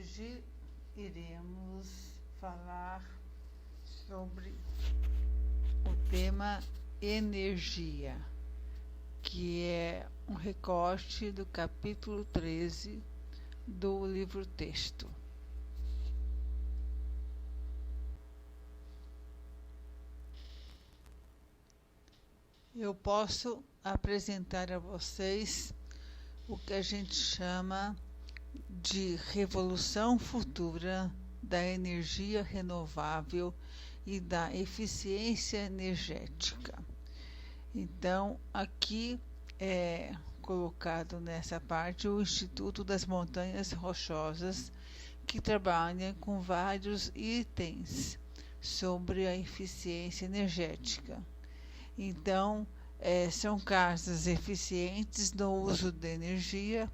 Hoje iremos falar sobre o tema energia, que é um recorte do capítulo 13 do livro-texto. Eu posso apresentar a vocês o que a gente chama de revolução futura da energia renovável e da eficiência energética. Então, aqui é colocado nessa parte o Instituto das Montanhas Rochosas, que trabalha com vários itens sobre a eficiência energética. Então, são casas eficientes no uso da energia,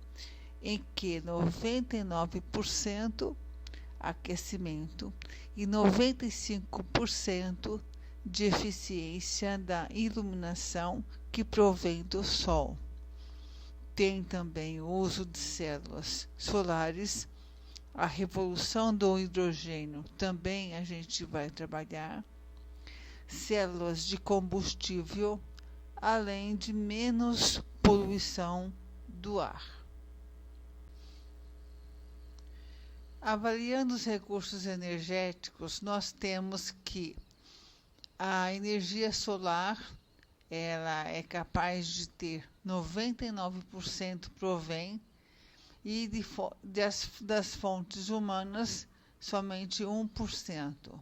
em que 99% aquecimento e 95% de eficiência da iluminação que provém do sol. Tem também o uso de células solares, a revolução do hidrogênio também a gente vai trabalhar, células de combustível, além de menos poluição do ar. Avaliando os recursos energéticos, nós temos que a energia solar ela é capaz de ter 99% provém e das fontes humanas somente 1%.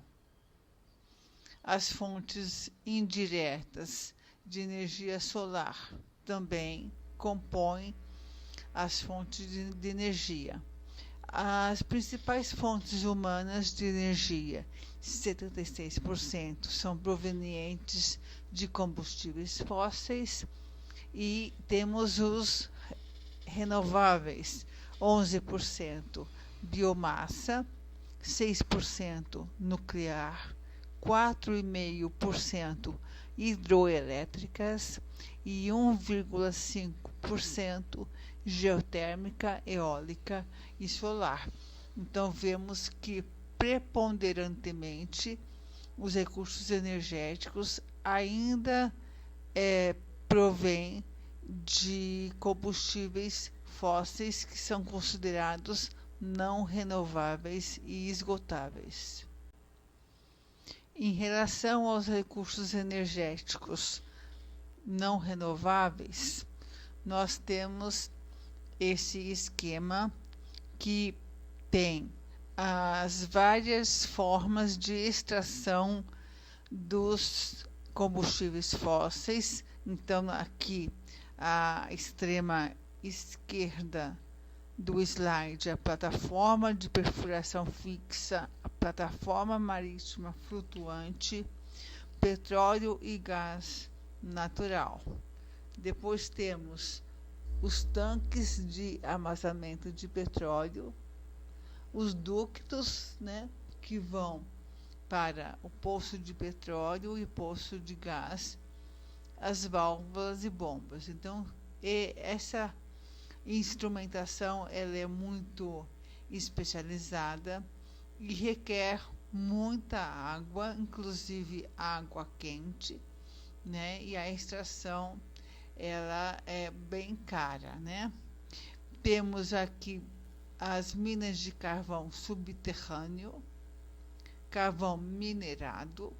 As fontes indiretas de energia solar também compõem as fontes de energia. As principais fontes humanas de energia, 76%, são provenientes de combustíveis fósseis e temos os renováveis, 11% biomassa, 6% nuclear, 4,5% hidroelétricas e 1,5% geotérmica, eólica e solar. Então, vemos que preponderantemente os recursos energéticos ainda provêm de combustíveis fósseis que são considerados não renováveis e esgotáveis. Em relação aos recursos energéticos não renováveis, nós temos esse esquema que tem as várias formas de extração dos combustíveis fósseis. Então, aqui, à extrema esquerda do slide, a plataforma de perfuração fixa, a plataforma marítima flutuante, petróleo e gás natural. Depois temos os tanques de armazenamento de petróleo, os ductos, que vão para o poço de petróleo e poço de gás, as válvulas e bombas. Então, essa instrumentação ela é muito especializada e requer muita água, inclusive água quente, e a extração ela é bem cara, Temos aqui as minas de carvão subterrâneo, carvão minerado,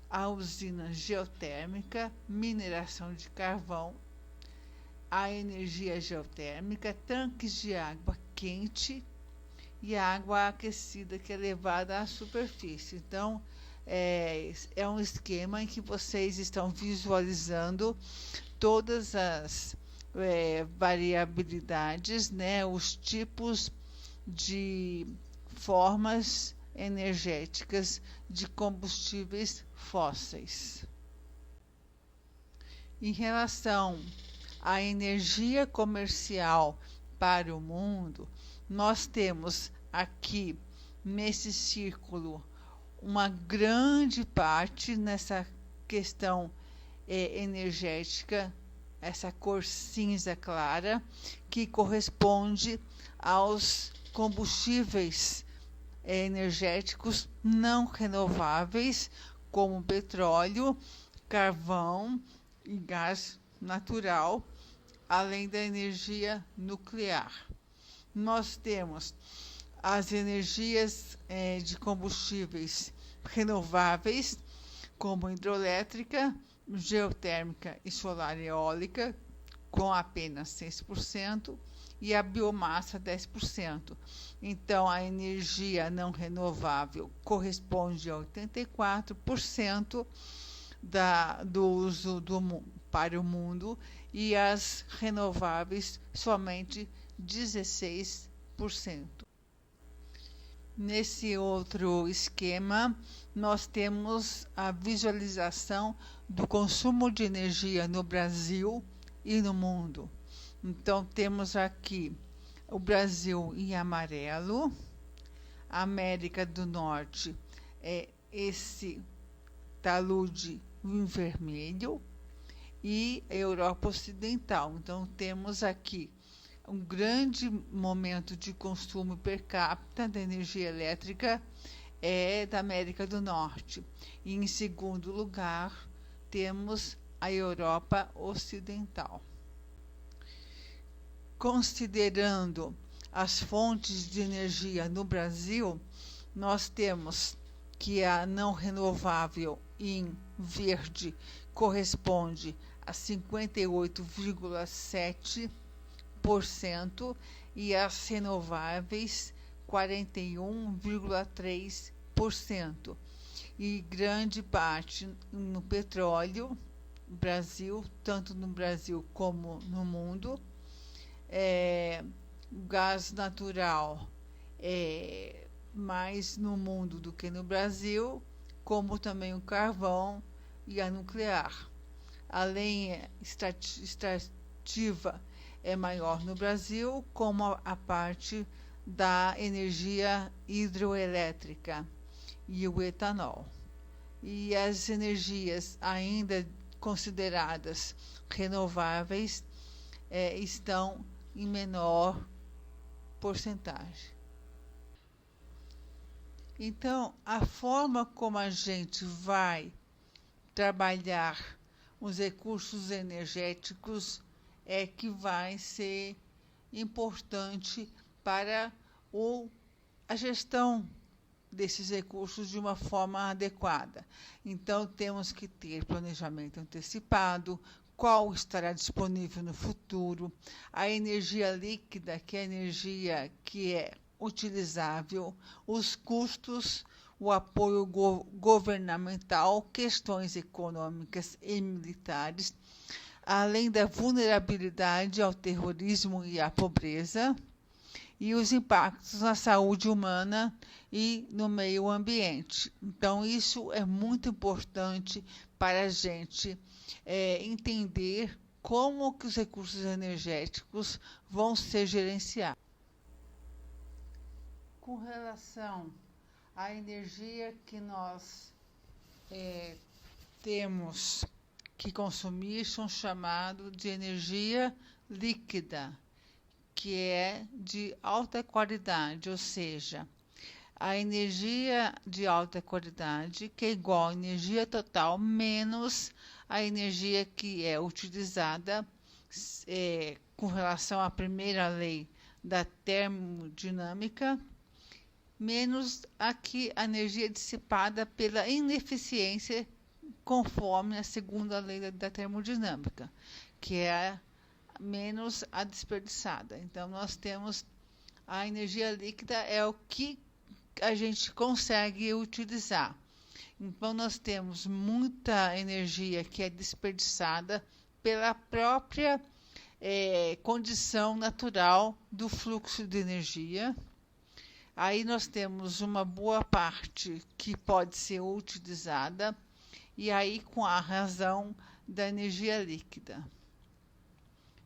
a usina geotérmica, mineração de carvão, a energia geotérmica, tanques de água quente e a água aquecida que é levada à superfície. Então, é um esquema em que vocês estão visualizando todas as variabilidades, os tipos de formas energéticas de combustíveis fósseis. Em relação à energia comercial para o mundo, nós temos aqui nesse círculo uma grande parte nessa questão energética essa cor cinza clara, que corresponde aos combustíveis energéticos não renováveis, como petróleo, carvão e gás natural, além da energia nuclear. Nós temos as energias de combustíveis renováveis, como hidroelétrica, geotérmica e solar eólica, com apenas 6%, e a biomassa 10%. Então, a energia não renovável corresponde a 84% do uso para o mundo, e as renováveis somente 16%. Nesse outro esquema, nós temos a visualização do consumo de energia no Brasil e no mundo. Então, temos aqui o Brasil em amarelo, a América do Norte é esse talude em vermelho, e a Europa Ocidental. Então, temos aqui um grande momento de consumo per capita da energia elétrica da América do Norte. E, em segundo lugar, temos a Europa Ocidental. Considerando as fontes de energia no Brasil, nós temos que a não renovável em verde corresponde a 58,7% e as renováveis 41,3%. E grande parte no petróleo, Brasil, tanto no Brasil como no mundo. O gás natural mais no mundo do que no Brasil, como também o carvão e a nuclear. A lenha extrativa é maior no Brasil, como a parte da energia hidroelétrica e o etanol. E as energias ainda consideradas renováveis estão em menor porcentagem. Então, a forma como a gente vai trabalhar os recursos energéticos é que vai ser importante para a gestão desses recursos de uma forma adequada. Então, temos que ter planejamento antecipado, qual estará disponível no futuro, a energia líquida, que é a energia que é utilizável, os custos, o apoio governamental, questões econômicas e militares, além da vulnerabilidade ao terrorismo e à pobreza, e os impactos na saúde humana e no meio ambiente. Então, isso é muito importante para a gente entender como que os recursos energéticos vão ser gerenciados. Com relação à energia que nós temos que consumir, são chamados de energia líquida, que é de alta qualidade, ou seja, a energia de alta qualidade, que é igual à energia total, menos a energia que é utilizada com relação à primeira lei da termodinâmica, menos a energia dissipada pela ineficiência, conforme a segunda lei da termodinâmica, que é menos a desperdiçada. Então, nós temos a energia líquida, é o que a gente consegue utilizar. Então, nós temos muita energia que é desperdiçada pela própria condição natural do fluxo de energia. Aí nós temos uma boa parte que pode ser utilizada, e aí com a razão da energia líquida.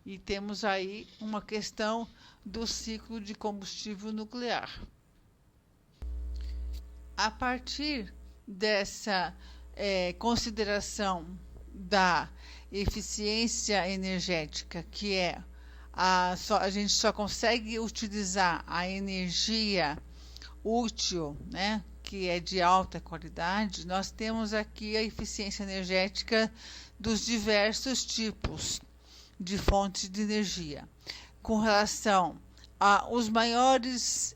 E temos aí uma questão do ciclo de combustível nuclear. A partir dessa consideração da eficiência energética, que é a gente só consegue utilizar a energia útil, né, que é de alta qualidade. Nós temos aqui a eficiência energética dos diversos tipos de fontes de energia. Com relação aos maiores,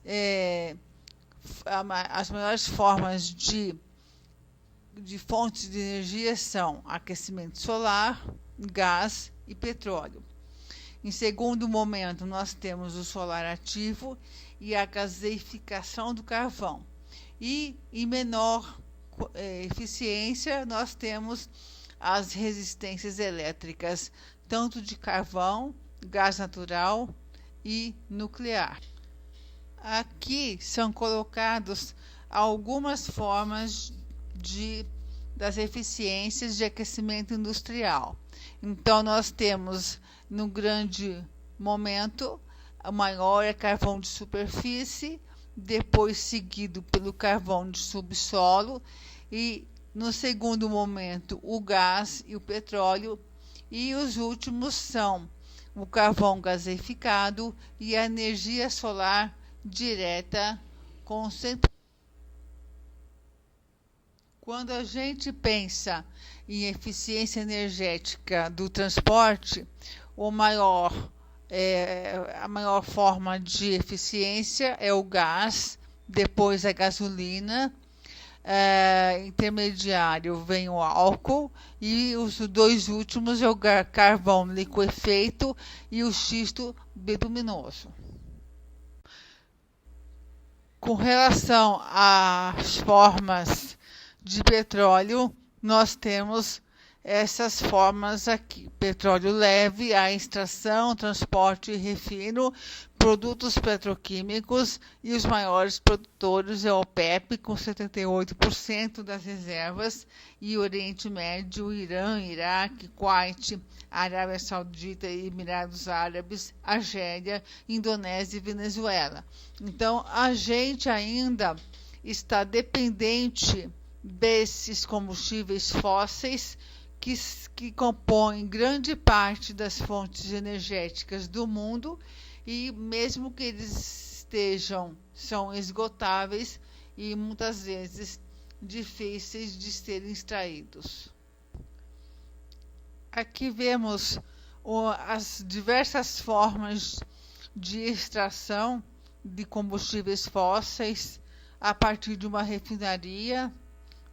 as maiores formas de fontes de energia são aquecimento solar, gás e petróleo. Em segundo momento, nós temos o solar ativo e a gaseificação do carvão. E em menor eficiência, nós temos as resistências elétricas, tanto de carvão, gás natural e nuclear. Aqui são colocados algumas formas das eficiências de aquecimento industrial. Então, nós temos, no grande momento, o maior é carvão de superfície, depois seguido pelo carvão de subsolo, e no segundo momento o gás e o petróleo, e os últimos são o carvão gaseificado e a energia solar direta concentrada. Quando a gente pensa em eficiência energética do transporte, a maior forma de eficiência é o gás, depois a gasolina, intermediário vem o álcool e os dois últimos é o carvão liquefeito e o xisto bituminoso. Com relação às formas de petróleo, nós temos essas formas aqui: petróleo leve, a extração, transporte e refino, produtos petroquímicos, e os maiores produtores é o OPEP, com 78% das reservas, e Oriente Médio, Irã, Iraque, Kuwait, Arábia Saudita e Emirados Árabes, Argélia, Indonésia e Venezuela. Então, a gente ainda está dependente desses combustíveis fósseis que compõem grande parte das fontes energéticas do mundo, e mesmo que eles são esgotáveis e muitas vezes difíceis de serem extraídos. Aqui vemos as diversas formas de extração de combustíveis fósseis a partir de uma refinaria.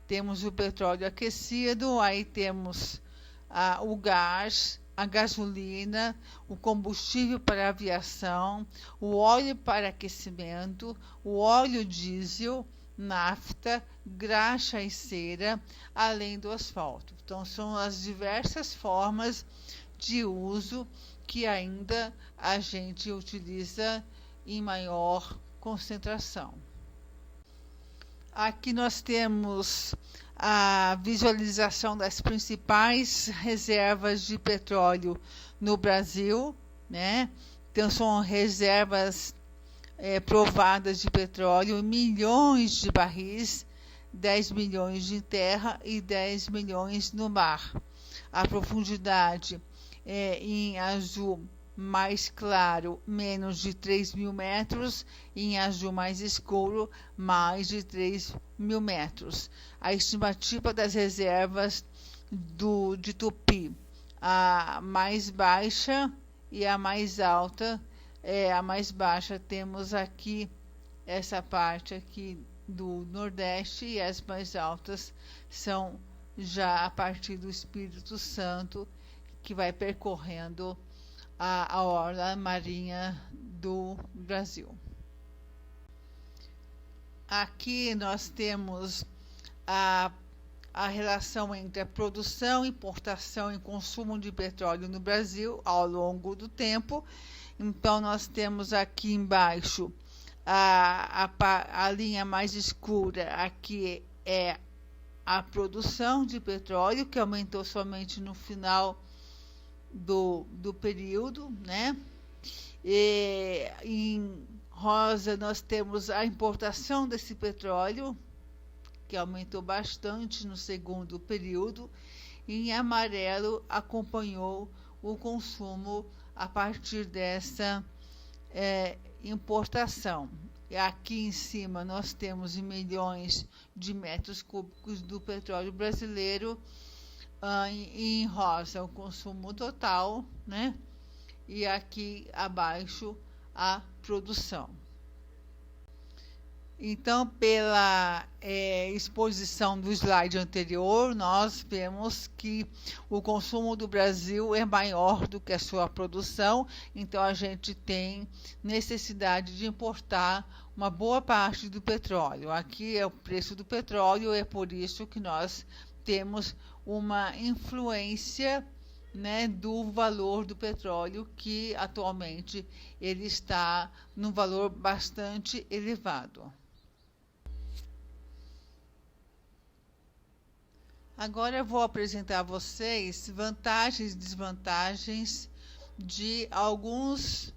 Temos o petróleo aquecido, aí temos o gás, a gasolina, o combustível para aviação, o óleo para aquecimento, o óleo diesel, nafta, graxa e cera, além do asfalto. Então, são as diversas formas de uso que ainda a gente utiliza em maior concentração. Aqui nós temos a visualização das principais reservas de petróleo no Brasil, né? Então, são reservas provadas de petróleo, milhões de barris, 10 milhões de terra e 10 milhões no mar. A profundidade em azul mais claro, menos de 3.000 metros, e em azul mais escuro, mais de 3.000 metros. A estimativa das reservas de Tupi, a mais baixa e a mais alta, a mais baixa temos aqui, essa parte aqui do Nordeste, e as mais altas são já a partir do Espírito Santo, que vai percorrendo a orla marinha do Brasil. Aqui nós temos a relação entre a produção, importação e consumo de petróleo no Brasil ao longo do tempo. Então, nós temos aqui embaixo a linha mais escura, aqui é a produção de petróleo, que aumentou somente no final do período, né? E em rosa nós temos a importação desse petróleo, que aumentou bastante no segundo período, e em amarelo acompanhou o consumo a partir dessa importação. E aqui em cima nós temos em milhões de metros cúbicos do petróleo brasileiro, em rosa o consumo total, né? E aqui abaixo a produção. Então, pela exposição do slide anterior, nós vemos que o consumo do Brasil é maior do que a sua produção, então a gente tem necessidade de importar uma boa parte do petróleo. Aqui é o preço do petróleo, é por isso que nós temos uma influência, né, do valor do petróleo, que atualmente ele está num valor bastante elevado. Agora eu vou apresentar a vocês vantagens e desvantagens de alguns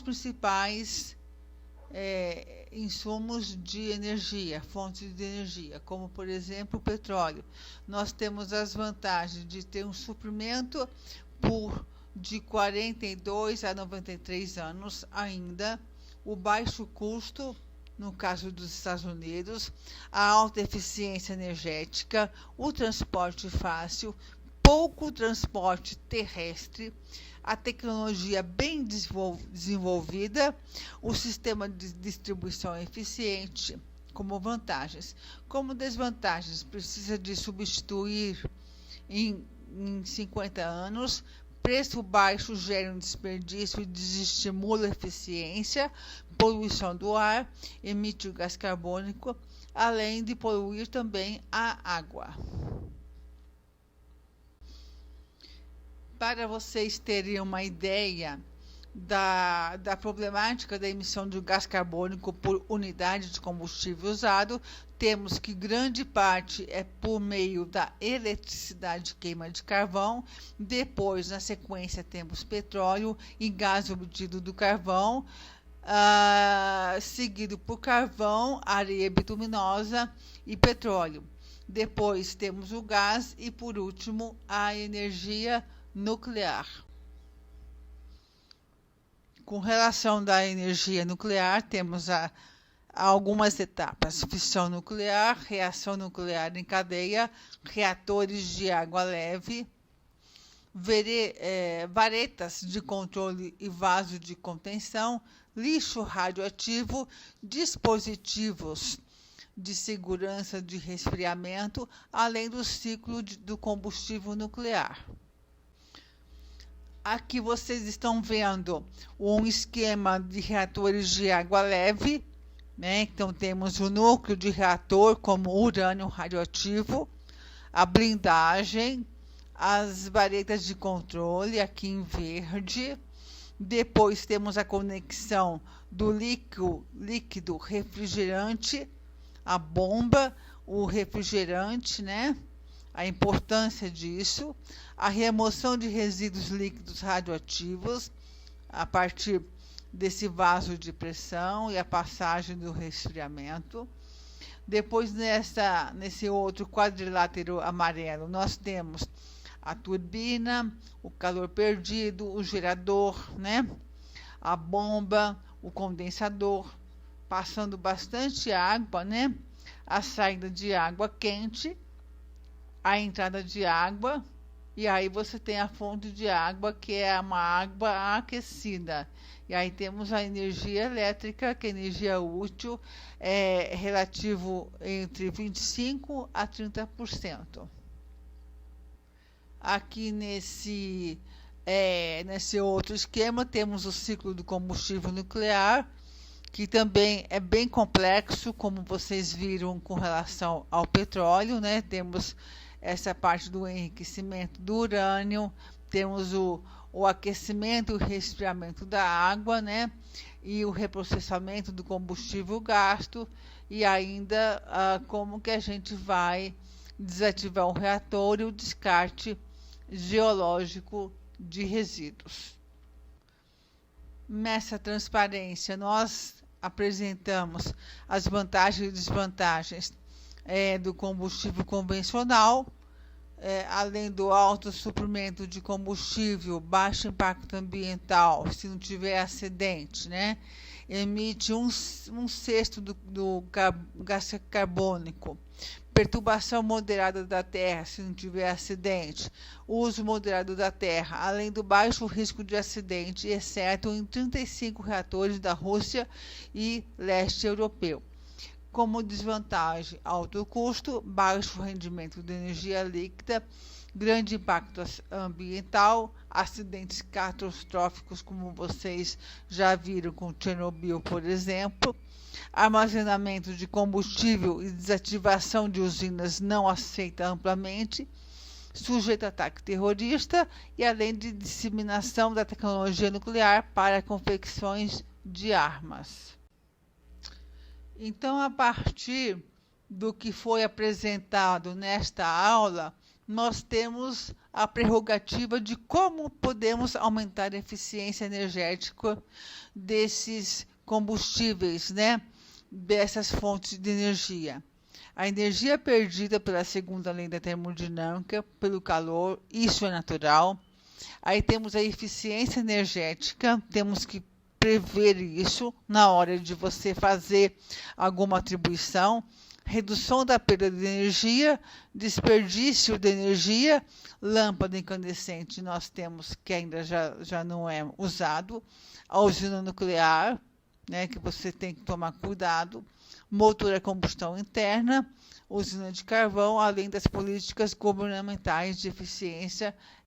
principais insumos de energia, fontes de energia, como por exemplo o petróleo. Nós temos as vantagens de ter um suprimento de 42 a 93 anos ainda, o baixo custo, no caso dos Estados Unidos, a alta eficiência energética, o transporte fácil, pouco transporte terrestre, a tecnologia bem desenvolvida, o sistema de distribuição eficiente como vantagens. Como desvantagens, precisa de substituir em 50 anos, preço baixo gera um desperdício e desestimula a eficiência, poluição do ar, emite o gás carbônico, além de poluir também a água. Para vocês terem uma ideia da problemática da emissão de gás carbônico por unidade de combustível usado, temos que grande parte é por meio da eletricidade de queima de carvão, depois, na sequência, temos petróleo e gás obtido do carvão, seguido por carvão, areia bituminosa e petróleo. Depois temos o gás e, por último, a energia nuclear. Com relação da energia nuclear, temos algumas etapas: fissão nuclear, reação nuclear em cadeia, reatores de água leve, varetas de controle e vaso de contenção, lixo radioativo, dispositivos de segurança de resfriamento, além do ciclo do combustível nuclear. Aqui vocês estão vendo um esquema de reatores de água leve, né? Então temos o núcleo de reator como urânio radioativo, a blindagem, as varetas de controle aqui em verde. Depois temos a conexão do líquido refrigerante, a bomba, o refrigerante, né? A importância disso, a remoção de resíduos líquidos radioativos a partir desse vaso de pressão e a passagem do resfriamento. Depois, nesse outro quadrilátero amarelo, nós temos a turbina, o calor perdido, o gerador, né? A bomba, o condensador, passando bastante água, né? A saída de água quente, a entrada de água, e aí você tem a fonte de água, que é uma água aquecida. E aí temos a energia elétrica, que é energia útil, relativo entre 25% a 30%. Aqui nesse outro esquema, temos o ciclo do combustível nuclear, que também é bem complexo, como vocês viram com relação ao petróleo, né? Temos essa parte do enriquecimento do urânio, temos o aquecimento e o resfriamento da água, né? E o reprocessamento do combustível gasto, e ainda como que a gente vai desativar o reator e o descarte geológico de resíduos. Nessa transparência, nós apresentamos as vantagens e desvantagens do combustível convencional, além do alto suprimento de combustível, baixo impacto ambiental, se não tiver acidente, né? Emite um sexto do gás carbônico. Perturbação moderada da Terra, se não tiver acidente. Uso moderado da Terra, além do baixo risco de acidente, exceto em 35 reatores da Rússia e leste europeu. Como desvantagem, alto custo, baixo rendimento de energia líquida, grande impacto ambiental, acidentes catastróficos, como vocês já viram com Chernobyl, por exemplo, armazenamento de combustível e desativação de usinas não aceita amplamente, sujeito a ataque terrorista e além de disseminação da tecnologia nuclear para confecções de armas. Então, a partir do que foi apresentado nesta aula, nós temos a prerrogativa de como podemos aumentar a eficiência energética desses combustíveis, né? Dessas fontes de energia. A energia perdida pela segunda lei da termodinâmica, pelo calor, isso é natural. Aí temos a eficiência energética, temos que prever isso na hora de você fazer alguma atribuição, redução da perda de energia, desperdício de energia, lâmpada incandescente nós temos que ainda já não é usado, a usina nuclear, né, que você tem que tomar cuidado, motor a combustão interna, usina de carvão, além das políticas governamentais de eficiência